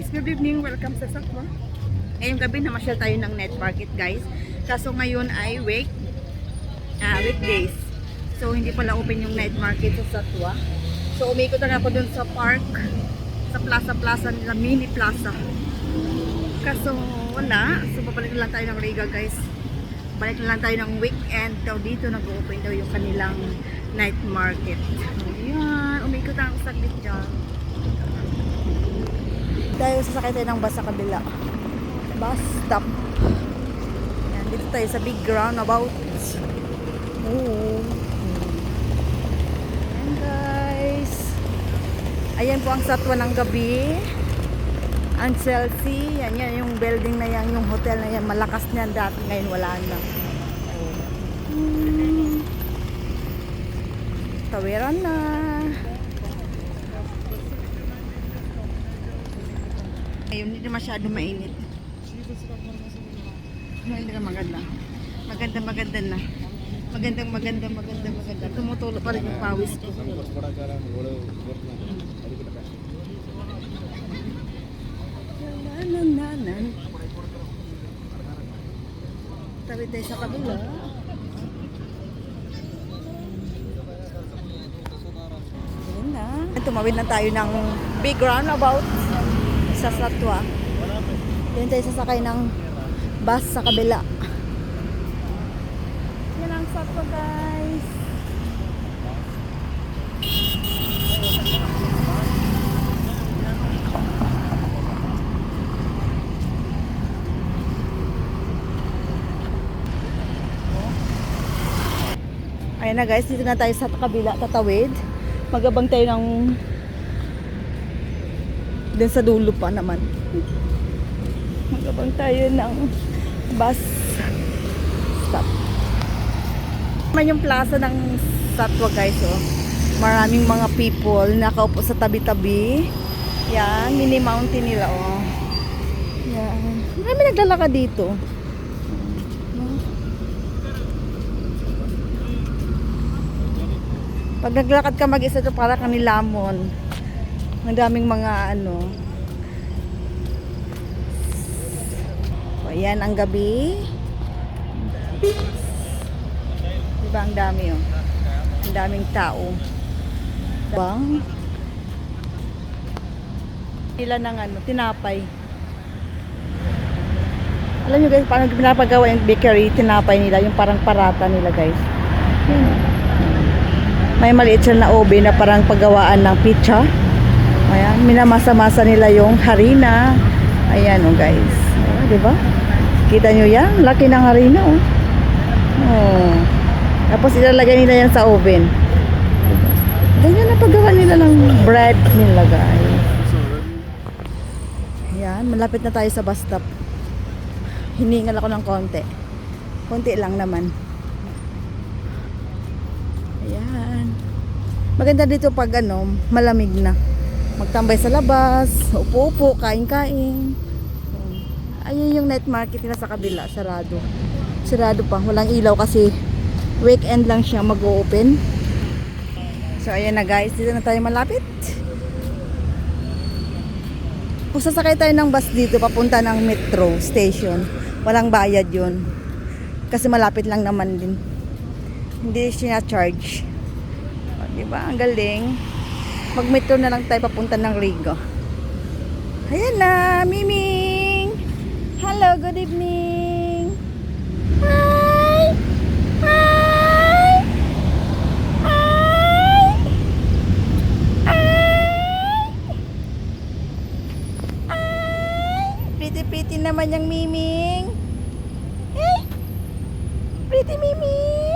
guys, good evening. Welcome sa Satwa. Ngayong gabi namasyal tayo ng night market guys. Kaso ngayon ay weekdays. So hindi pala open yung night market sa Satwa. So umikot na ako dun sa park, sa plaza nila, mini plaza. Kaso wala. So babalik na lang tayo ng Riga guys. Balik na lang tayo ng weekend. Daw dito nag-open daw yung kanilang night market. Ayan, umikot na ako saglit dyan. Dahil sasakay tayo ng bus sa kabila. Bus stop. Yan, dito tayo sa big roundabout. Ayan guys. Ayan po ang Satwa ng gabi. Ang Chelsea. Yan yung building na yan. Yung hotel na yan. Malakas niyan dati. Ngayon wala na. Tawiran na. Ayun, hindi masyado mainit. Hindi na maganda. Maganda na. Maganda. Tumutulo pa rin yung pawis ko. Tabi tayo sa kabila. Ayun na. Tumawid na tayo ng big roundabout sa Satwa. Yan tayo sasakay ng bus sa kabila. Yan ang Satwa guys. Ayan na guys, dito na tayo sa kabila, tatawid. Magabang tayo ng din sa dulo pa naman. Magabang tayo ng bus stop. Naman yung plaza ng Satwa guys, oh. Maraming mga people nakaupo sa tabi-tabi. Yan, mini mountain nila, oh. Yan. Marami naglalakad dito. Pag naglakad ka mag-isa ito, para kang nilamon. Ang daming mga ano. O, ayan ang gabi. Diba ang dami, oh. Ang daming tao. Bang. Sila ng ano, tinapay. Alam nyo guys, paano pinapagawa yung bakery, tinapay nila, yung parang parata nila guys. Yan. May maliit sila na oven na parang paggawaan ng pizza. Ayan, minamasa-masa nila yung harina. Ayan, oh guys. Ayan, diba? Kita nyo yan? Laki ng harina, oh. Oh. Tapos ilalagay nila yan sa oven. Ganyan na paggawa nila ng bread nila, guys. Ayan, malapit na tayo sa bus stop. Hiningal ako ng konti. Konti lang naman. Ayan. Maganda dito pag ano, malamig na. Magtambay sa labas, upo-upo, kain-kain. Ayun yung night market nila sa kabila, sarado. Sarado pa, walang ilaw kasi weekend lang siya mag-open. So ayan na guys, dito na tayo malapit. Kung sasakay tayo ng bus dito, papunta ng metro station, walang bayad yun. Kasi malapit lang naman din. Hindi siya charge. Diba? Ang galing. Mag-metro na lang tayo papunta ng Riga. Ayan na, Miming! Hello, good evening! Hi! Hi! Hi! Hi! Pretty naman yung Miming. Hey! Pretty Miming!